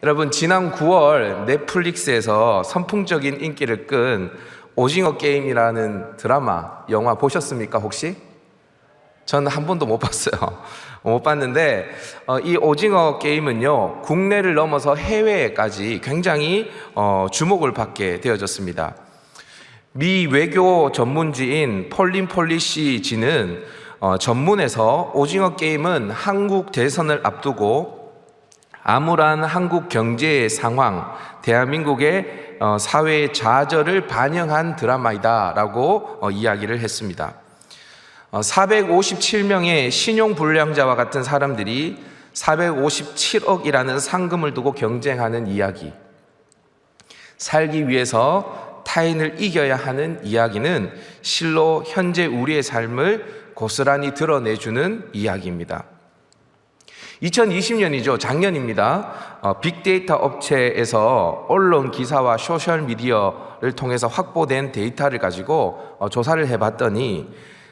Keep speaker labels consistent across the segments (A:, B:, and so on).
A: 여러분, 지난 9월 넷플릭스에서 선풍적인 인기를 끈 오징어 게임이라는 드라마, 영화 보셨습니까 혹시? 저는 한 번도 못 봤어요. 못 봤는데 이 오징어 게임은요, 국내를 넘어서 해외까지 굉장히 주목을 받게 되어졌습니다. 미 외교 전문지인 폴린 폴리시지는 전문에서 오징어 게임은 한국 대선을 앞두고 암울한 한국 경제의 상황, 대한민국의 사회의 좌절을 반영한 드라마이다 라고 이야기를 했습니다. 457명의 신용불량자와 같은 사람들이 457억이라는 상금을 두고 경쟁하는 이야기, 살기 위해서 타인을 이겨야 하는 이야기는 실로 현재 우리의 삶을 고스란히 드러내주는 이야기입니다. 2020년이죠. 작년입니다. 빅데이터 업체에서 언론 기사와 소셜미디어를 통해서 확보된 데이터를 가지고 조사를 해봤더니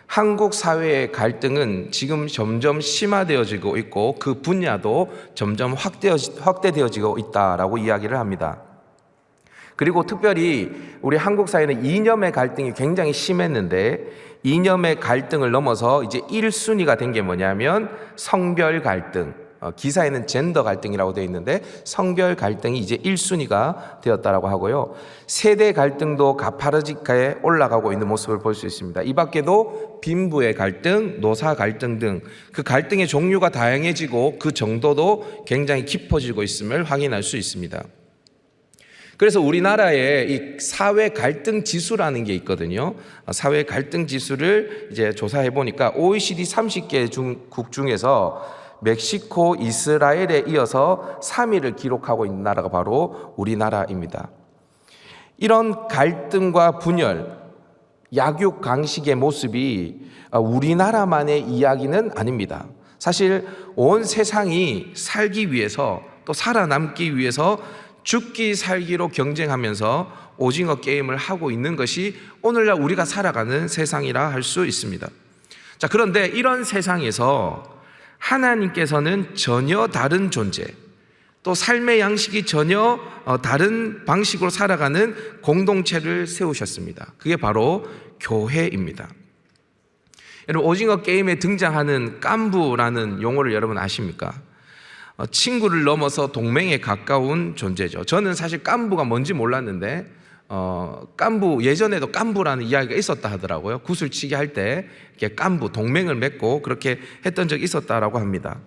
A: 한국 사회의 갈등은 지금 점점 심화되어지고 있고 그 분야도 점점 확대되어지고 있다라고 이야기를 합니다. 그리고 특별히 우리 한국 사회는 이념의 갈등이 굉장히 심했는데, 이념의 갈등을 넘어서 이제 1순위가 된 게 뭐냐면 성별 갈등, 기사에는 젠더 갈등이라고 되어 있는데 성별 갈등이 이제 1순위가 되었다라고 하고요. 세대 갈등도 가파르게 올라가고 있는 모습을 볼 수 있습니다. 이 밖에도 빈부의 갈등, 노사 갈등 등 그 갈등의 종류가 다양해지고 그 정도도 굉장히 깊어지고 있음을 확인할 수 있습니다. 그래서 우리나라에 이 사회 갈등 지수라는 게 있거든요. 사회 갈등 지수를 이제 조사해 보니까 OECD 30개 국 중에서 멕시코, 이스라엘에 이어서 3위를 기록하고 있는 나라가 바로 우리나라입니다. 이런 갈등과 분열, 약육강식의 모습이 우리나라만의 이야기는 아닙니다. 사실 온 세상이 살기 위해서, 또 살아남기 위해서 죽기 살기로 경쟁하면서 오징어 게임을 하고 있는 것이 오늘날 우리가 살아가는 세상이라 할 수 있습니다. 자, 그런데 이런 세상에서 하나님께서는 전혀 다른 존재, 또 삶의 양식이 전혀 다른 방식으로 살아가는 공동체를 세우셨습니다. 그게 바로 교회입니다. 여러분, 오징어 게임에 등장하는 깐부라는 용어를 여러분 아십니까? 친구를 넘어서 동맹에 가까운 존재죠. 저는 사실 깐부가 뭔지 몰랐는데 깐부, 예전에도 깐부라는 이야기가 있었다 하더라고요. 구슬치기 할 때 깐부, 동맹을 맺고 그렇게 했던 적이 있었다라고 합니다.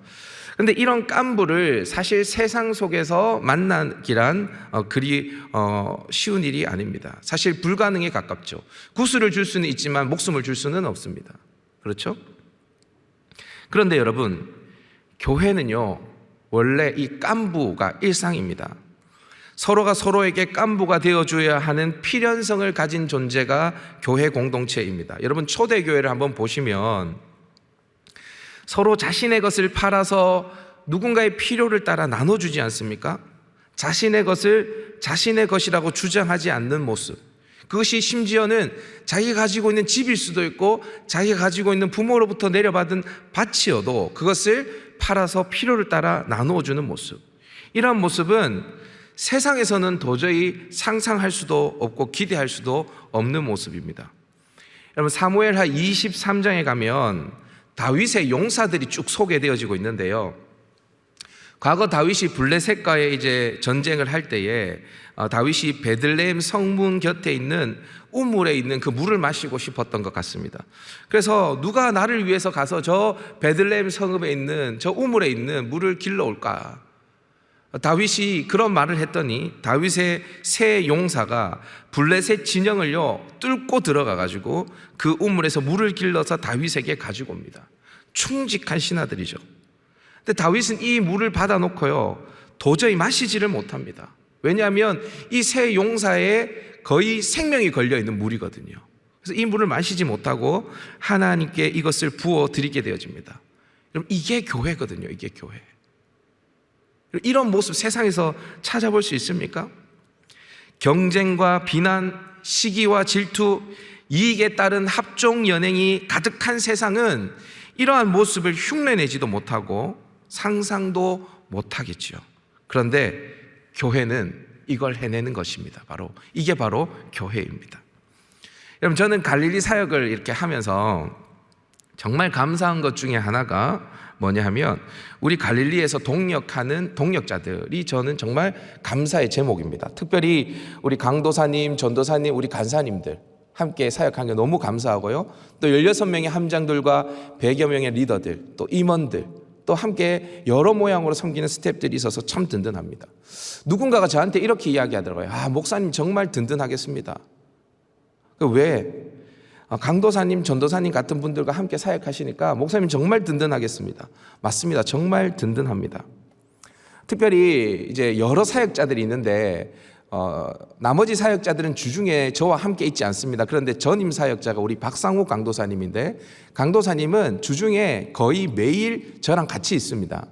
A: 그런데 이런 깐부를 사실 세상 속에서 만나기란 그리 쉬운 일이 아닙니다. 사실 불가능에 가깝죠. 구슬을 줄 수는 있지만 목숨을 줄 수는 없습니다. 그렇죠? 그런데 여러분, 교회는요, 원래 이 깐부가 일상입니다. 서로가 서로에게 깐부가 되어줘야 하는 필연성을 가진 존재가 교회 공동체입니다. 여러분, 초대교회를 한번 보시면 서로 자신의 것을 팔아서 누군가의 필요를 따라 나눠주지 않습니까? 자신의 것을 자신의 것이라고 주장하지 않는 모습, 그것이 심지어는 자기가 가지고 있는 집일 수도 있고 자기가 가지고 있는 부모로부터 내려받은 밭이어도 그것을 팔아서 필요를 따라 나누어주는 모습, 이러한 모습은 세상에서는 도저히 상상할 수도 없고 기대할 수도 없는 모습입니다. 여러분, 사무엘하 23장에 가면 다윗의 용사들이 쭉 소개되어지고 있는데요, 과거 다윗이 블레셋과의 이제 전쟁을 할 때에 다윗이 베들레헴 성문 곁에 있는 우물에 있는 그 물을 마시고 싶었던 것 같습니다. 그래서 누가 나를 위해서 가서 저 베들레헴 성읍에 있는 저 우물에 있는 물을 길러올까? 다윗이 그런 말을 했더니 다윗의 세 용사가 블레셋 진영을요 뚫고 들어가 가지고 그 우물에서 물을 길러서 다윗에게 가지고 옵니다. 충직한 신하들이죠. 근데 다윗은 이 물을 받아놓고요 도저히 마시지를 못합니다. 왜냐하면 이 세 용사의 거의 생명이 걸려있는 물이거든요. 그래서 이 물을 마시지 못하고 하나님께 이것을 부어 드리게 되어집니다. 여러분, 이게 교회거든요. 이게 교회. 이런 모습 세상에서 찾아볼 수 있습니까? 경쟁과 비난, 시기와 질투, 이익에 따른 합종 연행이 가득한 세상은 이러한 모습을 흉내내지도 못하고 상상도 못하겠죠. 그런데 교회는 이걸 해내는 것입니다. 이게 바로 교회입니다. 여러분, 저는 갈릴리 사역을 이렇게 하면서 정말 감사한 것 중에 하나가 뭐냐 하면 우리 갈릴리에서 동역하는 동역자들이 저는 정말 감사의 제목입니다. 특별히 우리 강도사님, 전도사님, 우리 간사님들 함께 사역한 게 너무 감사하고요. 또 16명의 함장들과 100여 명의 리더들, 또 임원들, 또 함께 여러 모양으로 섬기는 스태프들이 있어서 참 든든합니다. 누군가가 저한테 이렇게 이야기하더라고요. 목사님 정말 든든하겠습니다. 왜? 강도사님, 전도사님 같은 분들과 함께 사역하시니까 목사님 정말 든든하겠습니다. 맞습니다. 정말 든든합니다. 특별히 이제 여러 사역자들이 있는데 나머지 사역자들은 주중에 저와 함께 있지 않습니다. 그런데 전임 사역자가 우리 박상욱 강도사님인데, 강도사님은 주중에 거의 매일 저랑 같이 있습니다.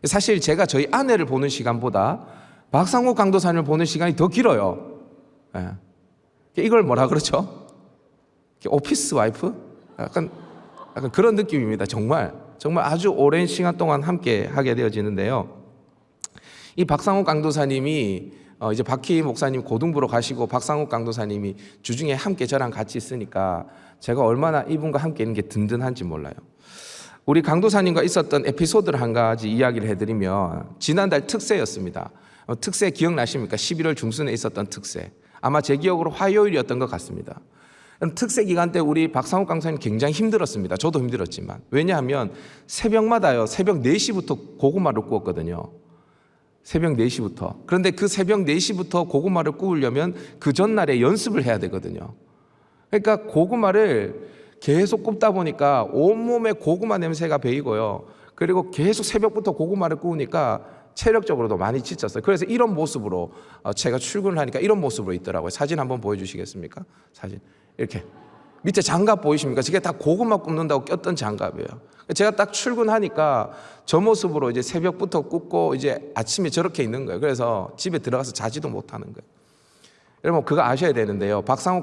A: 사실 제가 저희 아내를 보는 시간보다 박상욱 강도사님을 보는 시간이 더 길어요. 이걸 뭐라 그러죠? 오피스 와이프? 약간 그런 느낌입니다. 정말 아주 오랜 시간 동안 함께 하게 되어지는데요. 이 박상욱 강도사님이 이제 박희 목사님 고등부로 가시고 박상욱 강도사님이 주중에 함께 저랑 같이 있으니까 제가 얼마나 이분과 함께 있는 게 든든한지 몰라요. 우리 강도사님과 있었던 에피소드를 한 가지 이야기를 해드리면, 지난달 특세였습니다. 특세 기억나십니까? 11월 중순에 있었던 특세. 아마 제 기억으로 화요일이었던 것 같습니다. 특세 기간 때 우리 박상욱 강사님 굉장히 힘들었습니다. 저도 힘들었지만. 왜냐하면 새벽마다요, 새벽 4시부터 고구마를 구웠거든요. 새벽 4시부터. 그런데 그 새벽 4시부터 고구마를 구우려면 그 전날에 연습을 해야 되거든요. 그러니까 고구마를 계속 굽다 보니까 온몸에 고구마 냄새가 배이고요. 그리고 계속 새벽부터 고구마를 구우니까 체력적으로도 많이 지쳤어요. 그래서 이런 모습으로 제가 출근을 하니까 이런 모습으로 있더라고요. 사진 한번 보여주시겠습니까? 사진. 이렇게 밑에 장갑 보이십니까? 저게 다 고구마 굽는다고 꼈던 장갑이에요. 제가 딱 출근하니까 저 모습으로 이제 새벽부터 굽고 이제 아침에 저렇게 있는 거예요. 그래서 집에 들어가서 자지도 못하는 거예요. 여러분, 그거 아셔야 되는데요. 박상욱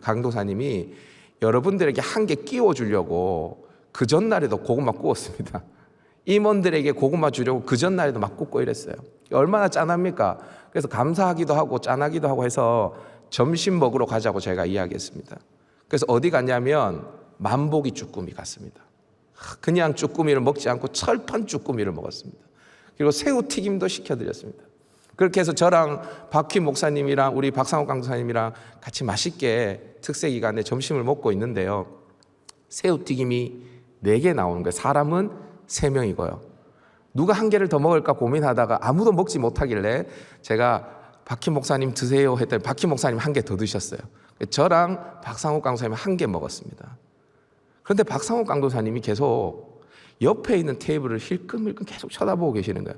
A: 강도사님이 여러분들에게 한 개 끼워주려고 그 전날에도 고구마 구웠습니다. 임원들에게 고구마 주려고 그 전날에도 막 굽고 이랬어요. 얼마나 짠합니까? 그래서 감사하기도 하고 짠하기도 하고 해서 점심 먹으러 가자고 제가 이야기했습니다. 그래서 어디 갔냐면 만보기 쭈꾸미 갔습니다. 그냥 쭈꾸미를 먹지 않고 철판 쭈꾸미를 먹었습니다. 그리고 새우튀김도 시켜드렸습니다. 그렇게 해서 저랑 박희 목사님이랑 우리 박상욱 강사님이랑 같이 맛있게 특세 기간에 점심을 먹고 있는데요. 새우튀김이 4개 나오는 거예요. 사람은 3명이고요. 누가 한 개를 더 먹을까 고민하다가 아무도 먹지 못하길래 제가 박희 목사님 드세요 했더니 박희 목사님 한 개 더 드셨어요. 저랑 박상욱 강사님이 한 개 먹었습니다. 그런데 박상욱 강도사님이 계속 옆에 있는 테이블을 힐끔힐끔 계속 쳐다보고 계시는 거예요.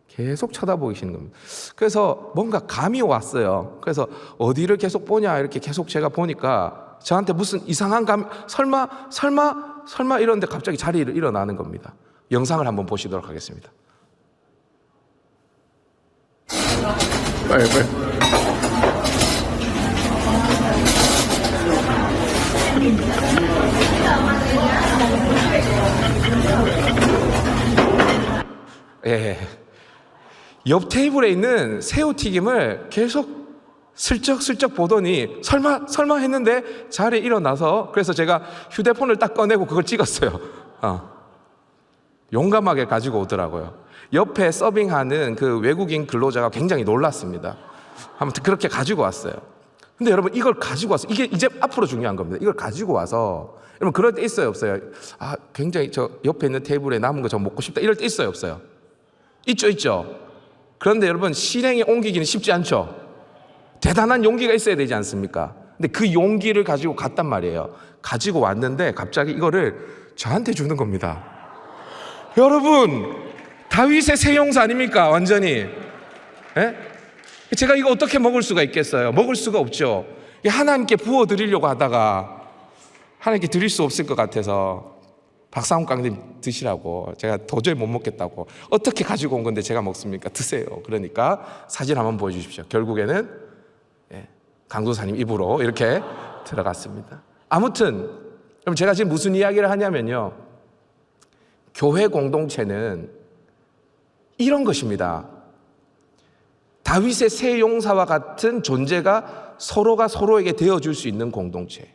A: 계속 쳐다보고 계시는 겁니다. 그래서 뭔가 감이 왔어요. 그래서 어디를 계속 보냐 이렇게 계속 제가 보니까 저한테 무슨 이상한 감이 설마 이러는데 갑자기 자리를 일어나는 겁니다. 영상을 한번 보시도록 하겠습니다. 빨리. 예. 옆 테이블에 있는 새우튀김을 계속 슬쩍슬쩍 보더니 설마 했는데 자리에 일어나서, 그래서 제가 휴대폰을 딱 꺼내고 그걸 찍었어요. 용감하게 가지고 오더라고요. 옆에 서빙하는 그 외국인 근로자가 굉장히 놀랐습니다. 아무튼 그렇게 가지고 왔어요. 근데 여러분, 이걸 가지고 와서, 이게 이제 앞으로 중요한 겁니다. 이걸 가지고 와서, 여러분 그럴 때 있어요, 없어요? 굉장히 저 옆에 있는 테이블에 남은 거 저 먹고 싶다, 이럴 때 있어요, 없어요? 있죠. 그런데 여러분, 실행에 옮기기는 쉽지 않죠. 대단한 용기가 있어야 되지 않습니까? 근데 그 용기를 가지고 갔단 말이에요. 가지고 왔는데 갑자기 이거를 저한테 주는 겁니다. 여러분, 다윗의 새 용사 아닙니까? 완전히. 예? 제가 이거 어떻게 먹을 수가 있겠어요? 먹을 수가 없죠. 하나님께 부어드리려고 하다가 하나님께 드릴 수 없을 것 같아서 박상욱 강님 드시라고, 제가 도저히 못 먹겠다고, 어떻게 가지고 온 건데 제가 먹습니까? 드세요. 그러니까 사진 한번 보여주십시오. 결국에는 강도사님 입으로 이렇게 들어갔습니다. 아무튼 그럼 제가 지금 무슨 이야기를 하냐면요, 교회 공동체는 이런 것입니다. 다윗의 세 용사와 같은 존재가 서로가 서로에게 되어줄 수 있는 공동체.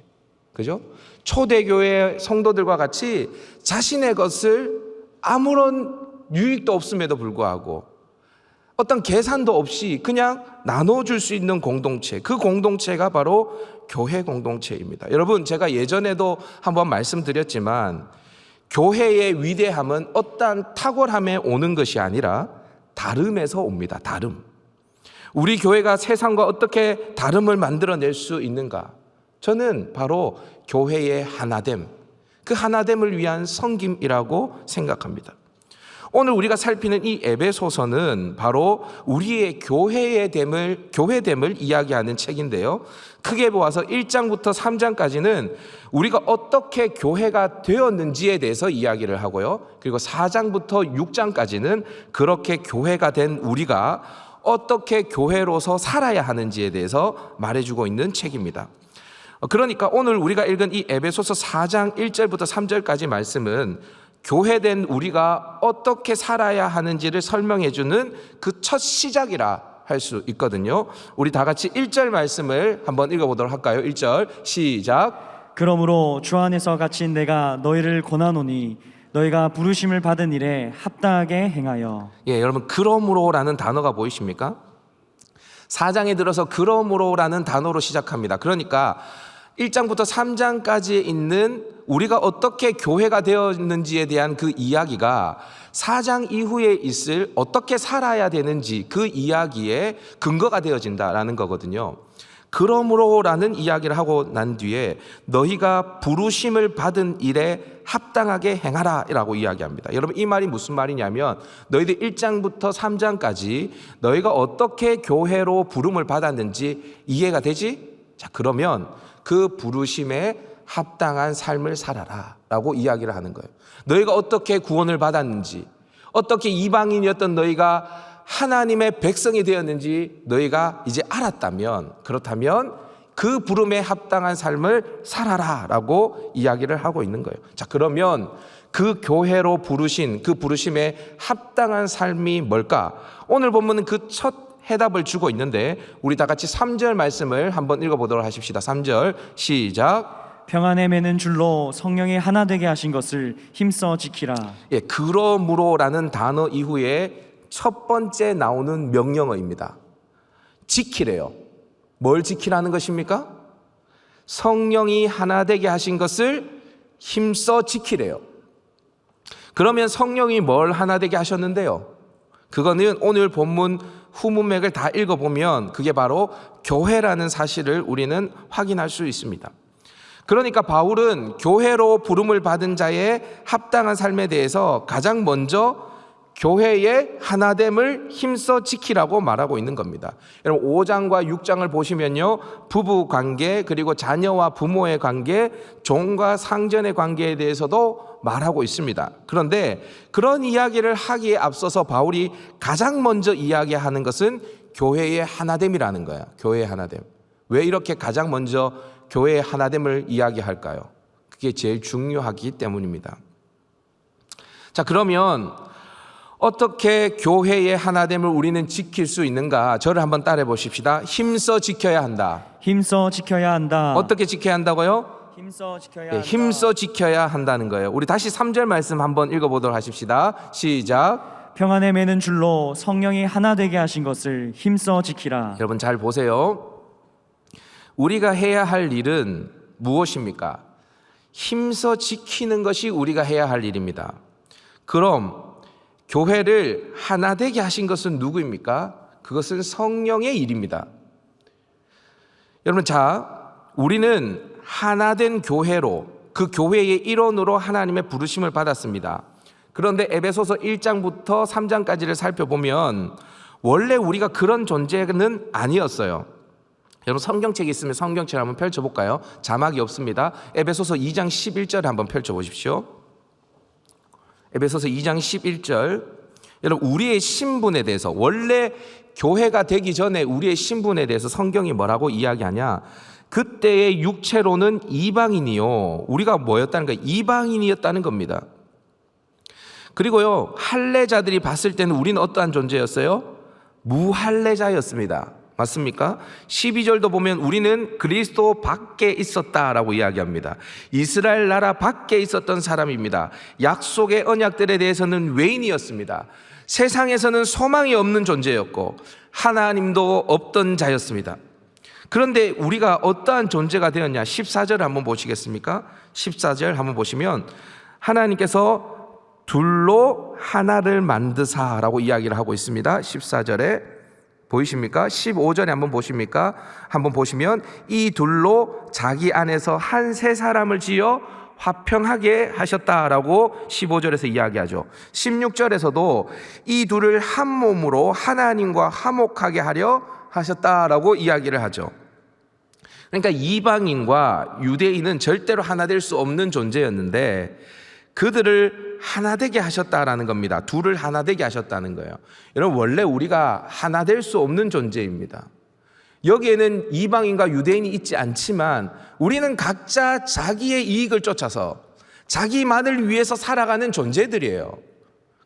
A: 그죠? 초대교회 성도들과 같이 자신의 것을 아무런 유익도 없음에도 불구하고 어떤 계산도 없이 그냥 나눠줄 수 있는 공동체, 그 공동체가 바로 교회 공동체입니다. 여러분, 제가 예전에도 한번 말씀드렸지만 교회의 위대함은 어떠한 탁월함에 오는 것이 아니라 다름에서 옵니다. 다름. 우리 교회가 세상과 어떻게 다름을 만들어낼 수 있는가? 저는 바로 교회의 하나됨, 그 하나됨을 위한 섬김이라고 생각합니다. 오늘 우리가 살피는 이 에베소서는 바로 우리의 교회됨을 이야기하는 책인데요. 크게 보아서 1장부터 3장까지는 우리가 어떻게 교회가 되었는지에 대해서 이야기를 하고요. 그리고 4장부터 6장까지는 그렇게 교회가 된 우리가 어떻게 교회로서 살아야 하는지에 대해서 말해주고 있는 책입니다. 그러니까 오늘 우리가 읽은 이 에베소서 4장 1절부터 3절까지 말씀은 교회된 우리가 어떻게 살아야 하는지를 설명해주는 그 첫 시작이라 할 수 있거든요. 우리 다 같이 1절 말씀을 한번 읽어보도록 할까요? 1절 시작.
B: 그러므로 주 안에서 갇힌 내가 너희를 권하노니 너희가 부르심을 받은 일에 합당하게 행하여.
A: 여러분, 그러므로라는 단어가 보이십니까? 4장에 들어서 그러므로라는 단어로 시작합니다. 그러니까 1장부터 3장까지에 있는 우리가 어떻게 교회가 되었는지에 대한 그 이야기가 4장 이후에 있을 어떻게 살아야 되는지 그 이야기의 근거가 되어진다라는 거거든요. 그러므로라는 이야기를 하고 난 뒤에 너희가 부르심을 받은 일에 합당하게 행하라 라고 이야기합니다. 여러분, 이 말이 무슨 말이냐면 너희들 1장부터 3장까지 너희가 어떻게 교회로 부름을 받았는지 이해가 되지? 자, 그러면 그 부르심에 합당한 삶을 살아라 라고 이야기를 하는 거예요. 너희가 어떻게 구원을 받았는지, 어떻게 이방인이었던 너희가 하나님의 백성이 되었는지 너희가 이제 알았다면, 그렇다면 그 부름에 합당한 삶을 살아라 라고 이야기를 하고 있는 거예요. 자, 그러면 그 교회로 부르신 그 부르심에 합당한 삶이 뭘까? 오늘 본문은 그 첫 해답을 주고 있는데 우리 다 같이 3절 말씀을 한번 읽어보도록 하십시다. 3절 시작.
B: 평안에 매는 줄로 성령이 하나 되게 하신 것을 힘써 지키라.
A: 그러므로라는 단어 이후에 첫 번째 나오는 명령어입니다. 지키래요. 뭘 지키라는 것입니까? 성령이 하나 되게 하신 것을 힘써 지키래요. 그러면 성령이 뭘 하나 되게 하셨는데요? 그거는 오늘 본문 후문맥을 다 읽어보면 그게 바로 교회라는 사실을 우리는 확인할 수 있습니다. 그러니까 바울은 교회로 부름을 받은 자의 합당한 삶에 대해서 가장 먼저 교회의 하나됨을 힘써 지키라고 말하고 있는 겁니다. 여러분, 5장과 6장을 보시면요, 부부 관계, 그리고 자녀와 부모의 관계, 종과 상전의 관계에 대해서도 말하고 있습니다. 그런데 그런 이야기를 하기에 앞서서 바울이 가장 먼저 이야기하는 것은 교회의 하나됨이라는 거예요. 교회의 하나됨. 왜 이렇게 가장 먼저 교회의 하나됨을 이야기할까요? 그게 제일 중요하기 때문입니다. 자, 그러면 어떻게 교회의 하나됨을 우리는 지킬 수 있는가? 저를 한번 따라해 보십시다. 힘써 지켜야 한다.
B: 힘써 지켜야 한다.
A: 어떻게 지켜야 한다고요?
B: 힘써 지켜야 한다.
A: 힘써 지켜야 한다는 거예요. 우리 다시 3절 말씀 한번 읽어보도록 하십시다. 시작.
B: 평안에 매는 줄로 성령이 하나 되게 하신 것을 힘써 지키라.
A: 여러분 잘 보세요. 우리가 해야 할 일은 무엇입니까? 힘써 지키는 것이 우리가 해야 할 일입니다. 그럼 교회를 하나 되게 하신 것은 누구입니까? 그것은 성령의 일입니다. 여러분, 자, 우리는 하나된 교회로, 그 교회의 일원으로 하나님의 부르심을 받았습니다. 그런데 에베소서 1장부터 3장까지를 살펴보면 원래 우리가 그런 존재는 아니었어요. 여러분, 성경책이 있으면 성경책을 한번 펼쳐볼까요? 자막이 없습니다. 에베소서 2장 11절 한번 펼쳐보십시오. 에베소서 2장 11절. 여러분, 우리의 신분에 대해서, 원래 교회가 되기 전에 우리의 신분에 대해서 성경이 뭐라고 이야기하냐? 그때의 육체로는 이방인이요. 우리가 뭐였다는 거예요? 이방인이었다는 겁니다. 그리고요, 할례자들이 봤을 때는 우리는 어떠한 존재였어요? 무할례자였습니다. 맞습니까? 12절도 보면 우리는 그리스도 밖에 있었다라고 이야기합니다. 이스라엘 나라 밖에 있었던 사람입니다. 약속의 언약들에 대해서는 외인이었습니다. 세상에서는 소망이 없는 존재였고 하나님도 없던 자였습니다. 그런데 우리가 어떠한 존재가 되었냐? 14절 한번 보시겠습니까? 14절 한번 보시면 하나님께서 둘로 하나를 만드사라고 이야기를 하고 있습니다. 14절에 보이십니까? 15절에 한번 보십니까? 한번 보시면 이 둘로 자기 안에서 한 세 사람을 지어 화평하게 하셨다라고 15절에서 이야기하죠. 16절에서도 이 둘을 한 몸으로 하나님과 화목하게 하려 하셨다라고 이야기를 하죠. 그러니까 이방인과 유대인은 절대로 하나 될 수 없는 존재였는데 그들을 하나 되게 하셨다라는 겁니다. 둘을 하나 되게 하셨다는 거예요. 여러분, 원래 우리가 하나 될 수 없는 존재입니다. 여기에는 이방인과 유대인이 있지 않지만 우리는 각자 자기의 이익을 쫓아서 자기만을 위해서 살아가는 존재들이에요.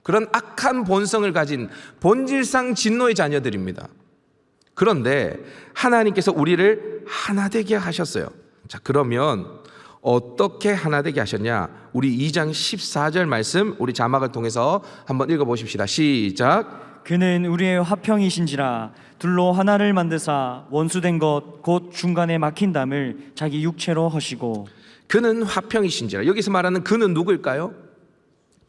A: 그런 악한 본성을 가진 본질상 진노의 자녀들입니다. 그런데 하나님께서 우리를 하나 되게 하셨어요. 자, 그러면 어떻게 하나 되게 하셨냐? 우리 2장 14절 말씀 우리 자막을 통해서 한번 읽어보십시다. 시작.
B: 그는 우리의 화평이신지라 둘로 하나를 만드사 원수된 것 곧 중간에 막힌 담을 자기 육체로 허시고.
A: 그는 화평이신지라. 여기서 말하는 그는 누구일까요?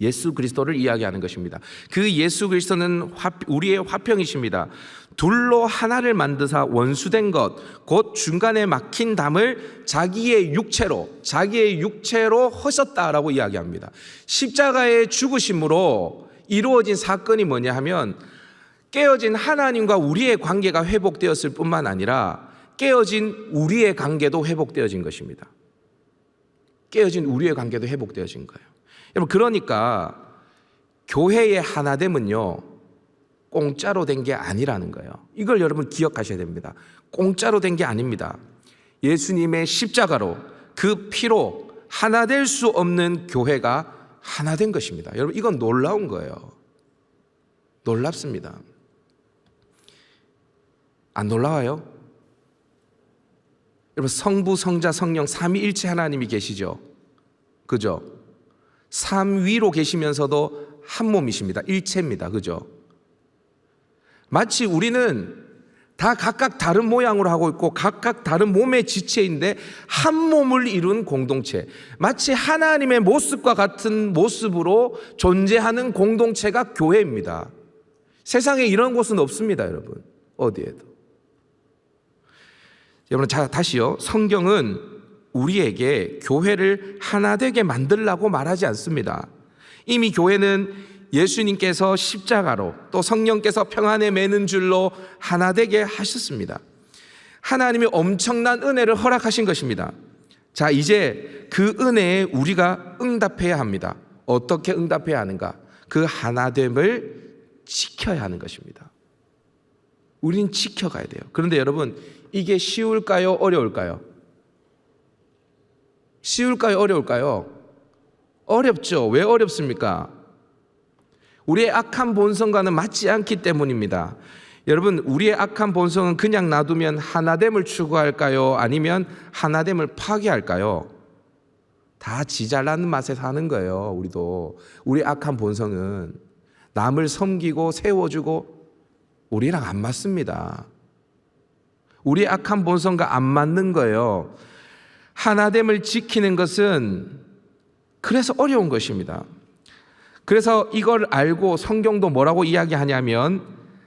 A: 예수 그리스도를 이야기하는 것입니다. 그 예수 그리스도는 우리의 화평이십니다. 둘로 하나를 만드사 원수된 것 곧 중간에 막힌 담을 자기의 육체로 허셨다라고 이야기합니다. 십자가의 죽으심으로 이루어진 사건이 뭐냐 하면 깨어진 하나님과 우리의 관계가 회복되었을 뿐만 아니라 깨어진 우리의 관계도 회복되어진 것입니다. 깨어진 우리의 관계도 회복되어진 거예요. 여러분, 그러니까 교회의 하나됨은요 공짜로 된 게 아니라는 거예요. 이걸 여러분 기억하셔야 됩니다. 공짜로 된 게 아닙니다. 예수님의 십자가로 그 피로 하나 될 수 없는 교회가 하나 된 것입니다. 여러분, 이건 놀라운 거예요. 놀랍습니다. 안 놀라워요? 여러분, 성부, 성자, 성령 삼위일체 하나님이 계시죠? 그죠? 삼위로 계시면서도 한 몸이십니다. 일체입니다. 그죠? 마치 우리는 다 각각 다른 모양으로 하고 있고 각각 다른 몸의 지체인데 한 몸을 이룬 공동체, 마치 하나님의 모습과 같은 모습으로 존재하는 공동체가 교회입니다. 세상에 이런 곳은 없습니다. 여러분, 어디에도. 여러분, 자, 다시요. 성경은 우리에게 교회를 하나 되게 만들라고 말하지 않습니다. 이미 교회는 예수님께서 십자가로 또 성령께서 평안에 매는 줄로 하나 되게 하셨습니다. 하나님이 엄청난 은혜를 허락하신 것입니다. 자, 이제 그 은혜에 우리가 응답해야 합니다. 어떻게 응답해야 하는가? 그 하나됨을 지켜야 하는 것입니다. 우리는 지켜가야 돼요. 그런데 여러분, 이게 쉬울까요? 어려울까요? 쉬울까요? 어려울까요? 어렵죠. 왜 어렵습니까? 우리의 악한 본성과는 맞지 않기 때문입니다. 여러분, 우리의 악한 본성은 그냥 놔두면 하나됨을 추구할까요? 아니면 하나됨을 파괴할까요? 다 지 잘나는 맛에 사는 거예요. 우리도. 우리 악한 본성은 남을 섬기고 세워주고 우리랑 안 맞습니다. 우리의 악한 본성과 안 맞는 거예요. 하나됨을 지키는 것은 그래서 어려운 것입니다. 그래서 이걸 알고 성경도 뭐라고 이야기하냐면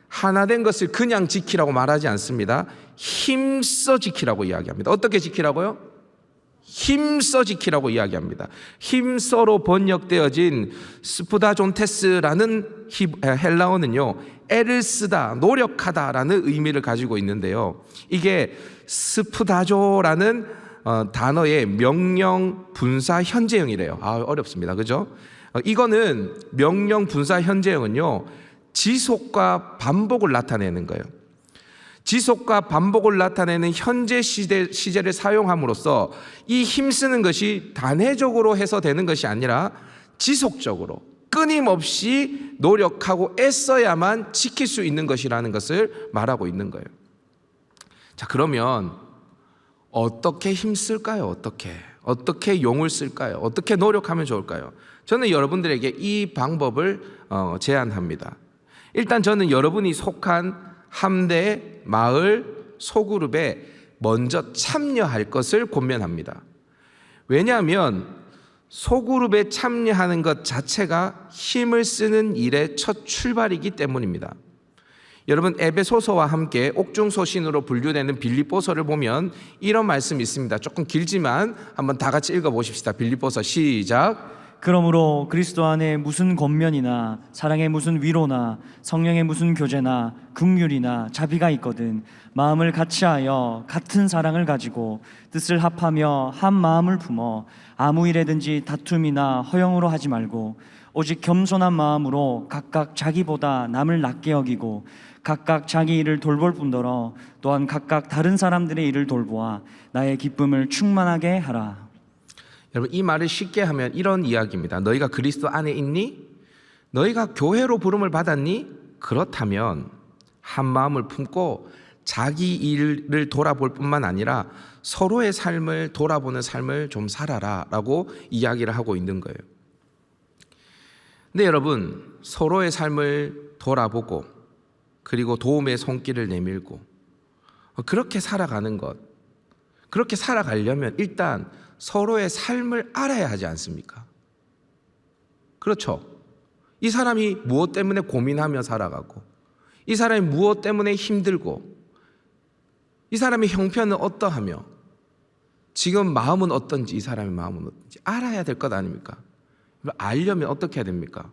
A: 하나된 것을 그냥 지키라고 말하지 않습니다. 힘써 지키라고 이야기합니다. 어떻게 지키라고요? 힘써 지키라고 이야기합니다. 힘써로 번역되어진 스푸다존테스라는 헬라어는요, 애를 쓰다, 노력하다라는 의미를 가지고 있는데요, 이게 스푸다조라는 단어의 명령 분사 현재형이래요. 어렵습니다. 그죠? 이거는 명령 분사 현재형은요, 지속과 반복을 나타내는 거예요. 지속과 반복을 나타내는 현재 시제를 사용함으로써 이 힘쓰는 것이 단회적으로 해서 되는 것이 아니라 지속적으로 끊임없이 노력하고 애써야만 지킬 수 있는 것이라는 것을 말하고 있는 거예요. 자, 그러면 어떻게 힘쓸까요? 어떻게 용을 쓸까요? 어떻게 노력하면 좋을까요? 저는 여러분들에게 이 방법을 제안합니다. 일단 저는 여러분이 속한 함대, 마을, 소그룹에 먼저 참여할 것을 권면합니다. 왜냐하면 소그룹에 참여하는 것 자체가 힘을 쓰는 일의 첫 출발이기 때문입니다. 여러분, 에베소서와 함께 옥중소신으로 분류되는 빌립보서를 보면 이런 말씀이 있습니다. 조금 길지만 한번 다 같이 읽어보십시다. 빌립보서 시작.
B: 그러므로 그리스도 안에 무슨 권면이나 사랑의 무슨 위로나 성령의 무슨 교제나 긍휼이나 자비가 있거든 마음을 같이하여 같은 사랑을 가지고 뜻을 합하며 한 마음을 품어 아무 일에든지 다툼이나 허영으로 하지 말고 오직 겸손한 마음으로 각각 자기보다 남을 낮게 여기고 각각 자기 일을 돌볼 뿐더러 또한 각각 다른 사람들의 일을 돌보아 나의 기쁨을 충만하게 하라.
A: 여러분, 이 말을 쉽게 하면 이런 이야기입니다. 너희가 그리스도 안에 있니? 너희가 교회로 부름을 받았니? 그렇다면 한 마음을 품고 자기 일을 돌아볼 뿐만 아니라 서로의 삶을 돌아보는 삶을 좀 살아라 라고 이야기를 하고 있는 거예요. 근데 여러분, 서로의 삶을 돌아보고 그리고 도움의 손길을 내밀고 그렇게 살아가는 것, 그렇게 살아가려면 일단 서로의 삶을 알아야 하지 않습니까? 그렇죠. 이 사람이 무엇 때문에 고민하며 살아가고, 이 사람이 무엇 때문에 힘들고, 이 사람의 형편은 어떠하며 지금 마음은 어떤지, 이 사람의 마음은 어떤지 알아야 될 것 아닙니까? 알려면 어떻게 해야 됩니까?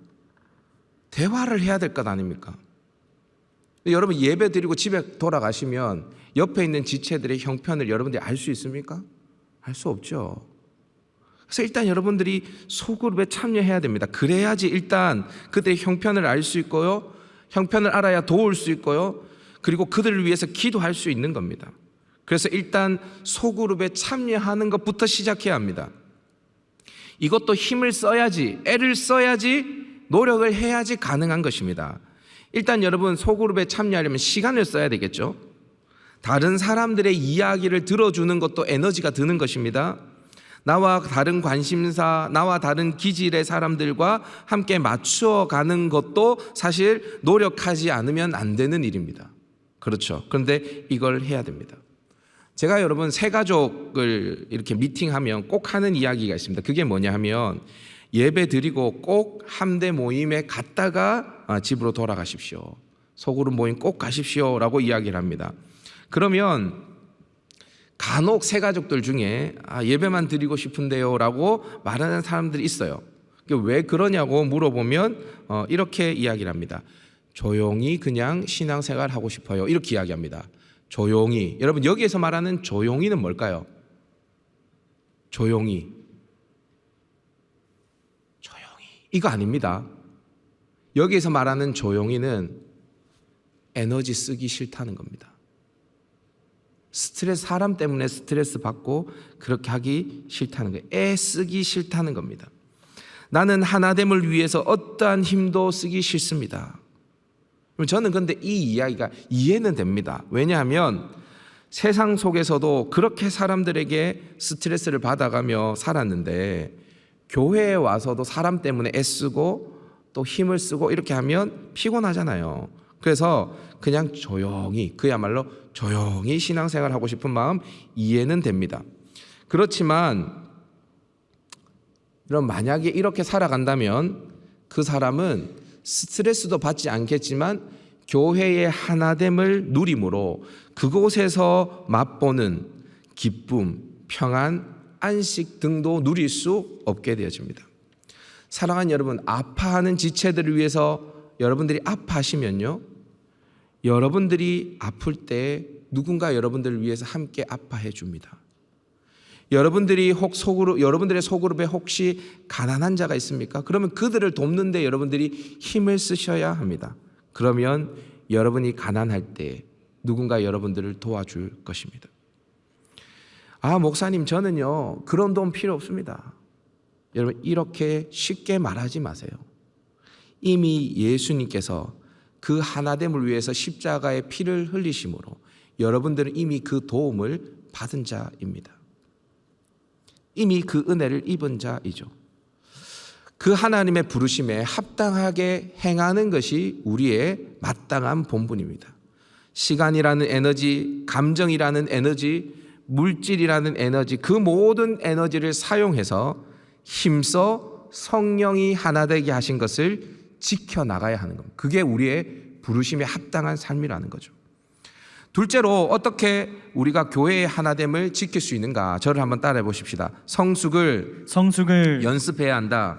A: 대화를 해야 될 것 아닙니까? 여러분, 예배 드리고 집에 돌아가시면 옆에 있는 지체들의 형편을 여러분들이 알 수 있습니까? 알 수 없죠. 그래서 일단 여러분들이 소그룹에 참여해야 됩니다. 그래야지 일단 그들의 형편을 알 수 있고요, 형편을 알아야 도울 수 있고요, 그리고 그들을 위해서 기도할 수 있는 겁니다. 그래서 일단 소그룹에 참여하는 것부터 시작해야 합니다. 이것도 힘을 써야지, 애를 써야지, 노력을 해야지 가능한 것입니다. 일단 여러분, 소그룹에 참여하려면 시간을 써야 되겠죠. 다른 사람들의 이야기를 들어주는 것도 에너지가 드는 것입니다. 나와 다른 관심사, 나와 다른 기질의 사람들과 함께 맞추어 가는 것도 사실 노력하지 않으면 안 되는 일입니다. 그렇죠. 그런데 이걸 해야 됩니다. 제가 여러분, 새 가족을 이렇게 미팅하면 꼭 하는 이야기가 있습니다. 그게 뭐냐 하면 예배 드리고 꼭 함대 모임에 갔다가 집으로 돌아가십시오. 소그룹 모임 꼭 가십시오 라고 이야기를 합니다. 그러면 간혹 새 가족들 중에 예배만 드리고 싶은데요 라고 말하는 사람들이 있어요. 왜 그러냐고 물어보면 이렇게 이야기를 합니다. 조용히 그냥 신앙생활 하고 싶어요, 이렇게 이야기합니다. 조용히. 여러분, 여기에서 말하는 조용히는 뭘까요? 조용히 이거 아닙니다. 여기에서 말하는 조용히는 에너지 쓰기 싫다는 겁니다. 사람 때문에 스트레스 받고 그렇게 하기 싫다는 거예요. 애 쓰기 싫다는 겁니다. 나는 하나됨을 위해서 어떠한 힘도 쓰기 싫습니다. 저는 근데 이 이야기가 이해는 됩니다. 왜냐하면 세상 속에서도 그렇게 사람들에게 스트레스를 받아가며 살았는데 교회에 와서도 사람 때문에 애쓰고 또 힘을 쓰고 이렇게 하면 피곤하잖아요. 그래서 그냥 조용히, 그야말로 조용히 신앙생활 하고 싶은 마음 이해는 됩니다. 그렇지만 그럼 만약에 이렇게 살아간다면 그 사람은 스트레스도 받지 않겠지만 교회의 하나됨을 누림으로 그곳에서 맛보는 기쁨, 평안, 안식 등도 누릴 수 없게 되어집니다. 사랑하는 여러분, 아파하는 지체들을 위해서 여러분들이 아파하시면요, 여러분들이 아플 때 누군가 여러분들을 위해서 함께 아파해 줍니다. 여러분들의 소그룹에 혹시 가난한 자가 있습니까? 그러면 그들을 돕는데 여러분들이 힘을 쓰셔야 합니다. 그러면 여러분이 가난할 때 누군가 여러분들을 도와줄 것입니다. 목사님, 저는요 그런 돈 필요 없습니다. 여러분, 이렇게 쉽게 말하지 마세요. 이미 예수님께서 그 하나됨을 위해서 십자가의 피를 흘리심으로 여러분들은 이미 그 도움을 받은 자입니다. 이미 그 은혜를 입은 자이죠. 그 하나님의 부르심에 합당하게 행하는 것이 우리의 마땅한 본분입니다. 시간이라는 에너지, 감정이라는 에너지, 물질이라는 에너지, 그 모든 에너지를 사용해서 힘써 성령이 하나 되게 하신 것을 지켜나가야 하는 겁니다. 그게 우리의 부르심에 합당한 삶이라는 거죠. 둘째로 어떻게 우리가 교회의 하나됨을 지킬 수 있는가? 저를 한번 따라해 보십시다. 성숙을 연습해야 한다.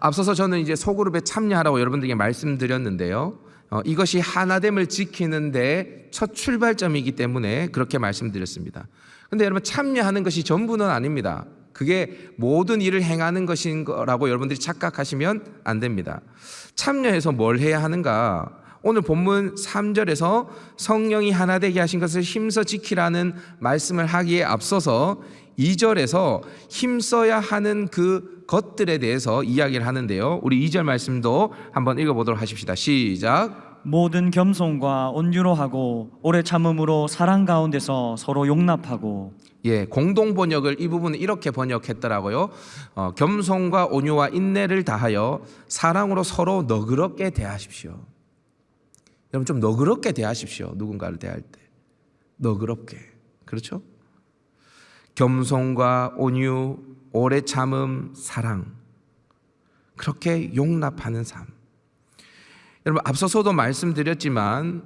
A: 앞서서 저는 이제 소그룹에 참여하라고 여러분들에게 말씀드렸는데요. 이것이 하나됨을 지키는데 첫 출발점이기 때문에 그렇게 말씀드렸습니다. 그런데 여러분, 참여하는 것이 전부는 아닙니다. 그게 모든 일을 행하는 것인 거라고 여러분들이 착각하시면 안 됩니다. 참여해서 뭘 해야 하는가? 오늘 본문 3절에서 성령이 하나 되게 하신 것을 힘써 지키라는 말씀을 하기에 앞서서 2절에서 힘써야 하는 그 것들에 대해서 이야기를 하는데요. 우리 2절 말씀도 한번 읽어보도록 하십시다. 시작.
B: 모든 겸손과 온유로 하고 오래 참음으로 사랑 가운데서 서로 용납하고.
A: 예, 공동 번역을 이 부분은 이렇게 번역했더라고요. 겸손과 온유와 인내를 다하여 사랑으로 서로 너그럽게 대하십시오. 여러분, 좀 너그럽게 대하십시오. 누군가를 대할 때 너그럽게. 그렇죠? 겸손과 온유, 오래 참음, 사랑, 그렇게 용납하는 삶. 여러분, 앞서서도 말씀드렸지만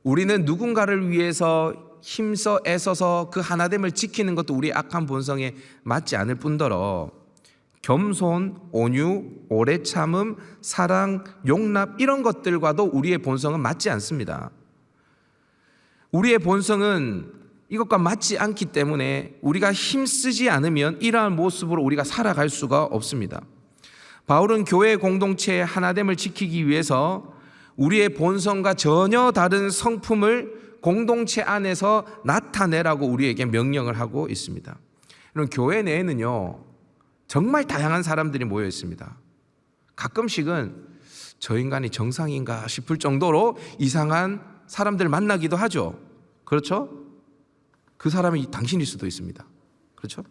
A: 우리는 누군가를 위해서 힘써 애써서 그 하나됨을 지키는 것도 우리의 악한 본성에 맞지 않을 뿐더러 겸손, 온유, 오래 참음, 사랑, 용납, 이런 것들과도 우리의 본성은 맞지 않습니다. 우리의 본성은 이것과 맞지 않기 때문에 우리가 힘쓰지 않으면 이러한 모습으로 우리가 살아갈 수가 없습니다. 바울은 교회 공동체의 하나됨을 지키기 위해서 우리의 본성과 전혀 다른 성품을 공동체 안에서 나타내라고 우리에게 명령을 하고 있습니다. 여러분, 교회 내에는요 정말 다양한 사람들이 모여 있습니다. 가끔씩은 저 인간이 정상인가 싶을 정도로 이상한 사람들을 만나기도 하죠. 그렇죠? 그 사람이 당신일 수도 있습니다. 그렇죠?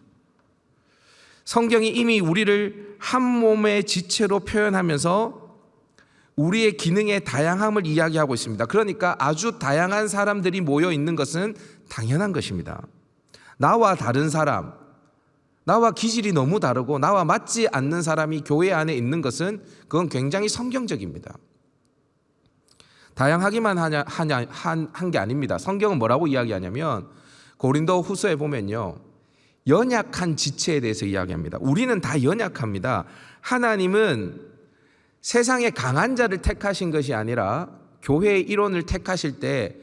A: 성경이 이미 우리를 한 몸의 지체로 표현하면서 우리의 기능의 다양함을 이야기하고 있습니다. 그러니까 아주 다양한 사람들이 모여 있는 것은 당연한 것입니다. 나와 다른 사람, 나와 기질이 너무 다르고 나와 맞지 않는 사람이 교회 안에 있는 것은 그건 굉장히 성경적입니다. 다양하기만 한 게 아닙니다. 성경은 뭐라고 이야기하냐면 고린도 후서에 보면요, 연약한 지체에 대해서 이야기합니다. 우리는 다 연약합니다. 하나님은 세상에 강한 자를 택하신 것이 아니라 교회의 일원을 택하실 때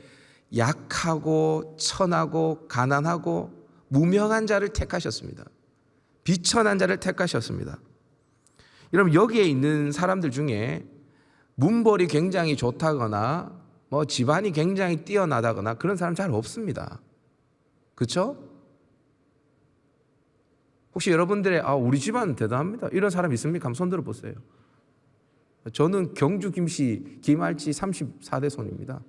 A: 약하고 천하고 가난하고 무명한 자를 택하셨습니다. 비천한 자를 택하셨습니다. 여러분, 여기에 있는 사람들 중에 문벌이 굉장히 좋다거나 뭐 집안이 굉장히 뛰어나다거나 그런 사람 잘 없습니다. 그렇죠? 혹시 여러분들의 우리 집안 대단합니다, 이런 사람 있습니까? 한번 손 들어보세요. 저는 경주 김씨 김알지 34대 손입니다.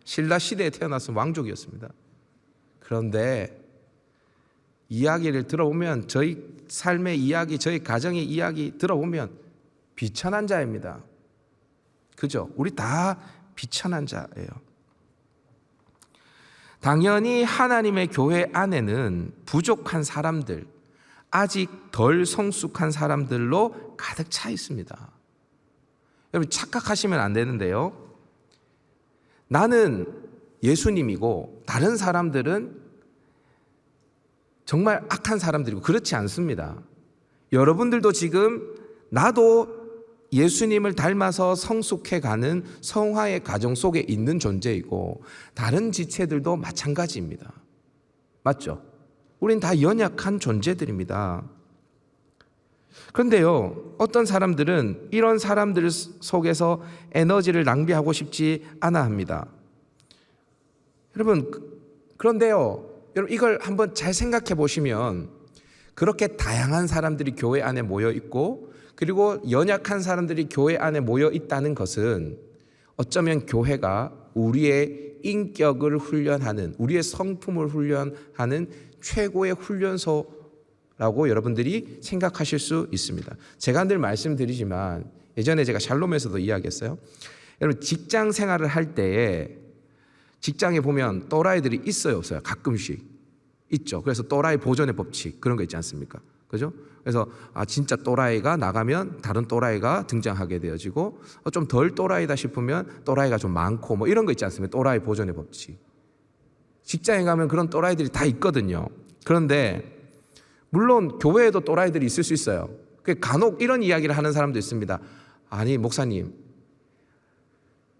A: 신라 시대에 태어나서 왕족이었습니다. 그런데 이야기를 들어보면, 저희 삶의 이야기, 저희 가정의 이야기 들어보면 비천한 자입니다. 그죠? 우리 다 비천한 자예요. 당연히 하나님의 교회 안에는 부족한 사람들, 아직 덜 성숙한 사람들로 가득 차 있습니다. 여러분, 착각하시면 안 되는데요, 나는 예수님이고 다른 사람들은 정말 악한 사람들이고 그렇지 않습니다. 여러분들도 지금 나도 예수님을 닮아서 성숙해가는 성화의 과정 속에 있는 존재이고 다른 지체들도 마찬가지입니다. 맞죠? 우린 다 연약한 존재들입니다. 그런데요, 어떤 사람들은 이런 사람들 속에서 에너지를 낭비하고 싶지 않아 합니다. 여러분, 그런데요, 여러분, 이걸 한번 잘 생각해 보시면 그렇게 다양한 사람들이 교회 안에 모여 있고 그리고 연약한 사람들이 교회 안에 모여 있다는 것은 어쩌면 교회가 우리의 인격을 훈련하는, 우리의 성품을 훈련하는 최고의 훈련소라고 여러분들이 생각하실 수 있습니다. 제가 늘 말씀드리지만 예전에 제가 샬롬에서도 이야기했어요. 여러분 직장 생활을 할 때에 직장에 보면 또라이들이 있어요, 없어요? 가끔씩 있죠. 그래서 또라이 보존의 법칙 그런 거 있지 않습니까? 그죠? 그래서 진짜 또라이가 나가면 다른 또라이가 등장하게 되어지고 좀 덜 또라이다 싶으면 또라이가 좀 많고 뭐 이런 거 있지 않습니까? 또라이 보존의 법칙. 직장에 가면 그런 또라이들이 다 있거든요. 그런데 물론 교회에도 또라이들이 있을 수 있어요. 간혹 이런 이야기를 하는 사람도 있습니다. 아니 목사님,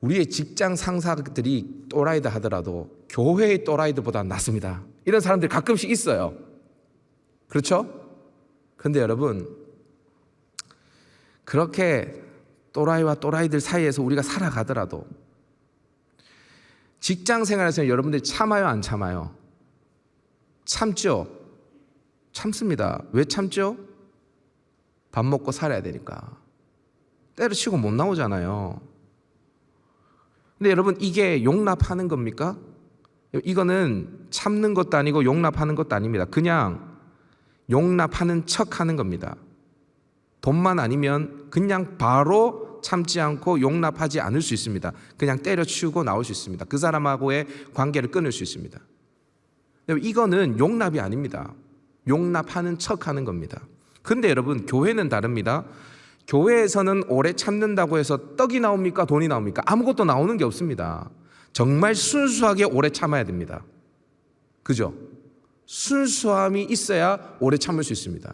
A: 우리의 직장 상사들이 또라이다 하더라도 교회의 또라이들보다 낫습니다. 이런 사람들이 가끔씩 있어요. 그렇죠? 근데 여러분, 그렇게 또라이와 또라이들 사이에서 우리가 살아가더라도 직장 생활에서 여러분들이 참아요, 안 참아요? 참죠? 참습니다. 왜 참죠? 밥 먹고 살아야 되니까. 때려치고 못 나오잖아요. 근데 여러분, 이게 용납하는 겁니까? 이거는 참는 것도 아니고 용납하는 것도 아닙니다. 그냥 용납하는 척 하는 겁니다. 돈만 아니면 그냥 바로 참지 않고 용납하지 않을 수 있습니다. 그냥 때려치우고 나올 수 있습니다. 그 사람하고의 관계를 끊을 수 있습니다. 이거는 용납이 아닙니다. 용납하는 척 하는 겁니다. 근데 여러분, 교회는 다릅니다. 교회에서는 오래 참는다고 해서 떡이 나옵니까? 돈이 나옵니까? 아무것도 나오는 게 없습니다. 정말 순수하게 오래 참아야 됩니다. 그죠? 순수함이 있어야 오래 참을 수 있습니다.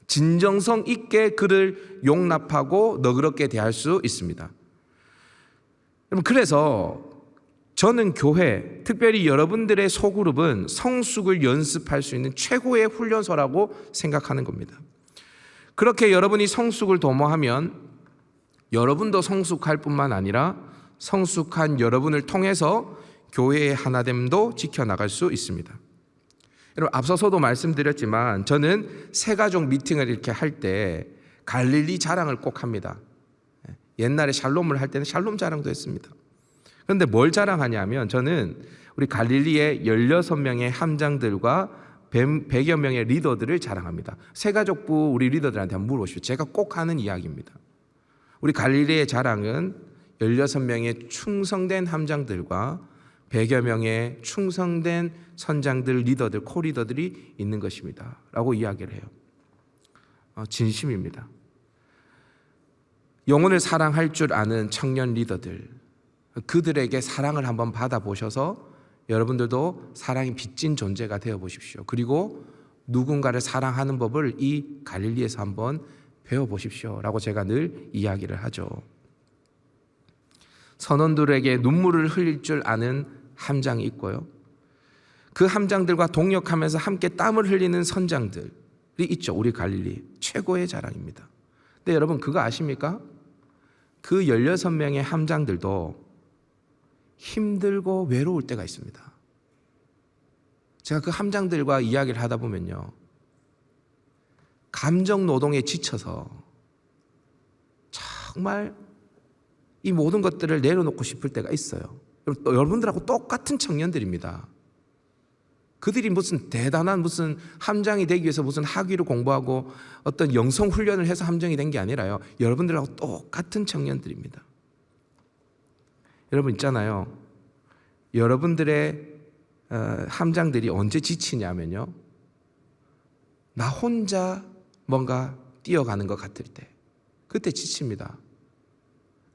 A: 진정성 있게 그를 용납하고 너그럽게 대할 수 있습니다. 여러분, 그래서 저는 교회, 특별히 여러분들의 소그룹은 성숙을 연습할 수 있는 최고의 훈련소라고 생각하는 겁니다. 그렇게 여러분이 성숙을 도모하면 여러분도 성숙할 뿐만 아니라 성숙한 여러분을 통해서 교회의 하나됨도 지켜나갈 수 있습니다. 여러분, 앞서서도 말씀드렸지만 저는 새가족 미팅을 이렇게 할 때 갈릴리 자랑을 꼭 합니다. 옛날에 샬롬을 할 때는 샬롬 자랑도 했습니다. 그런데 뭘 자랑하냐면 저는 우리 갈릴리의 16명의 함장들과 100여 명의 리더들을 자랑합니다. 새가족부 우리 리더들한테 한번 물어보십시오. 제가 꼭 하는 이야기입니다. 우리 갈릴리의 자랑은 16명의 충성된 함장들과 100여 명의 충성된 선장들, 리더들, 코리더들이 있는 것입니다 라고 이야기를 해요. 진심입니다. 영혼을 사랑할 줄 아는 청년 리더들, 그들에게 사랑을 한번 받아보셔서 여러분들도 사랑이 빚진 존재가 되어보십시오. 그리고 누군가를 사랑하는 법을 이 갈릴리에서 한번 배워보십시오 라고 제가 늘 이야기를 하죠. 선원들에게 눈물을 흘릴 줄 아는 함장이 있고요, 그 함장들과 동역하면서 함께 땀을 흘리는 선장들이 있죠. 우리 갈릴리 최고의 자랑입니다. 근데 여러분, 그거 아십니까? 그 16명의 함장들도 힘들고 외로울 때가 있습니다. 제가 그 함장들과 이야기를 하다 보면요, 감정 노동에 지쳐서 정말 이 모든 것들을 내려놓고 싶을 때가 있어요. 여러분들하고 똑같은 청년들입니다. 그들이 무슨 대단한 무슨 함장이 되기 위해서 무슨 학위를 공부하고 어떤 영성 훈련을 해서 함장이 된 게 아니라요, 여러분들하고 똑같은 청년들입니다. 여러분 있잖아요, 여러분들의 함장들이 언제 지치냐면요, 나 혼자 뭔가 뛰어가는 것 같을 때, 그때 지칩니다.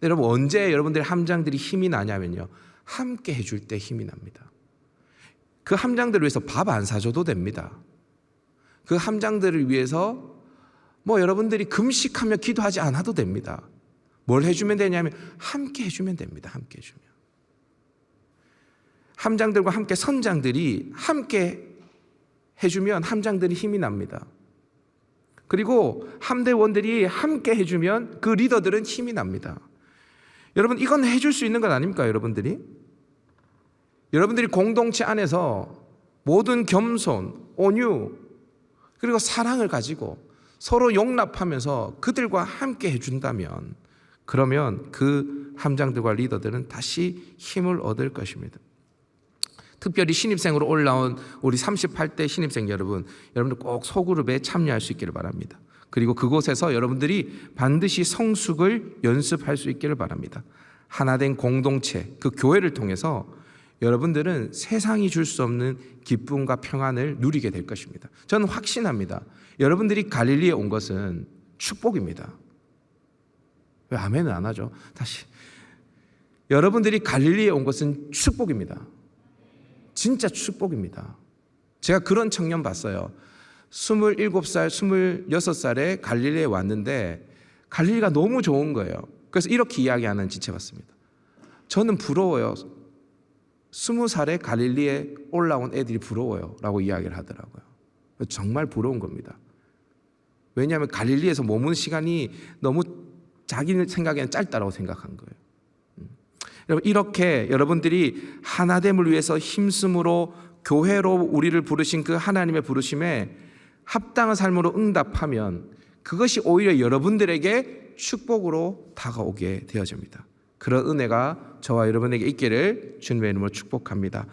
A: 여러분, 언제 여러분들의 함장들이 힘이 나냐면요, 함께 해줄 때 힘이 납니다. 그 함장들을 위해서 밥 안 사줘도 됩니다. 그 함장들을 위해서 여러분들이 금식하며 기도하지 않아도 됩니다. 뭘 해주면 되냐면 함께 해주면 됩니다. 함께 해주면. 함장들과 함께 선장들이 함께 해주면 함장들이 힘이 납니다. 그리고 함대원들이 함께 해주면 그 리더들은 힘이 납니다. 여러분, 이건 해줄 수 있는 것 아닙니까? 여러분들이 공동체 안에서 모든 겸손, 온유, 그리고 사랑을 가지고 서로 용납하면서 그들과 함께 해준다면 그러면 그 함장들과 리더들은 다시 힘을 얻을 것입니다. 특별히 신입생으로 올라온 우리 38대 신입생 여러분들 꼭 소그룹에 참여할 수 있기를 바랍니다. 그리고 그곳에서 여러분들이 반드시 성숙을 연습할 수 있기를 바랍니다. 하나된 공동체, 그 교회를 통해서 여러분들은 세상이 줄 수 없는 기쁨과 평안을 누리게 될 것입니다. 저는 확신합니다. 여러분들이 갈릴리에 온 것은 축복입니다. 왜 아멘은 안 하죠? 다시. 여러분들이 갈릴리에 온 것은 축복입니다. 진짜 축복입니다. 제가 그런 청년 봤어요. 27살, 26살에 갈릴리에 왔는데 갈릴리가 너무 좋은 거예요. 그래서 이렇게 이야기하는 지체 봤습니다. 저는 부러워요. 20살에 갈릴리에 올라온 애들이 부러워요 라고 이야기를 하더라고요. 정말 부러운 겁니다. 왜냐하면 갈릴리에서 머무는 시간이 너무 자기 생각에는 짧다라고 생각한 거예요. 여러분, 이렇게 여러분들이 하나됨을 위해서 힘쓰므로 교회로 우리를 부르신 그 하나님의 부르심에 합당한 삶으로 응답하면 그것이 오히려 여러분들에게 축복으로 다가오게 되어집니다. 그런 은혜가 저와 여러분에게 있기를 주님의 이름으로 축복합니다.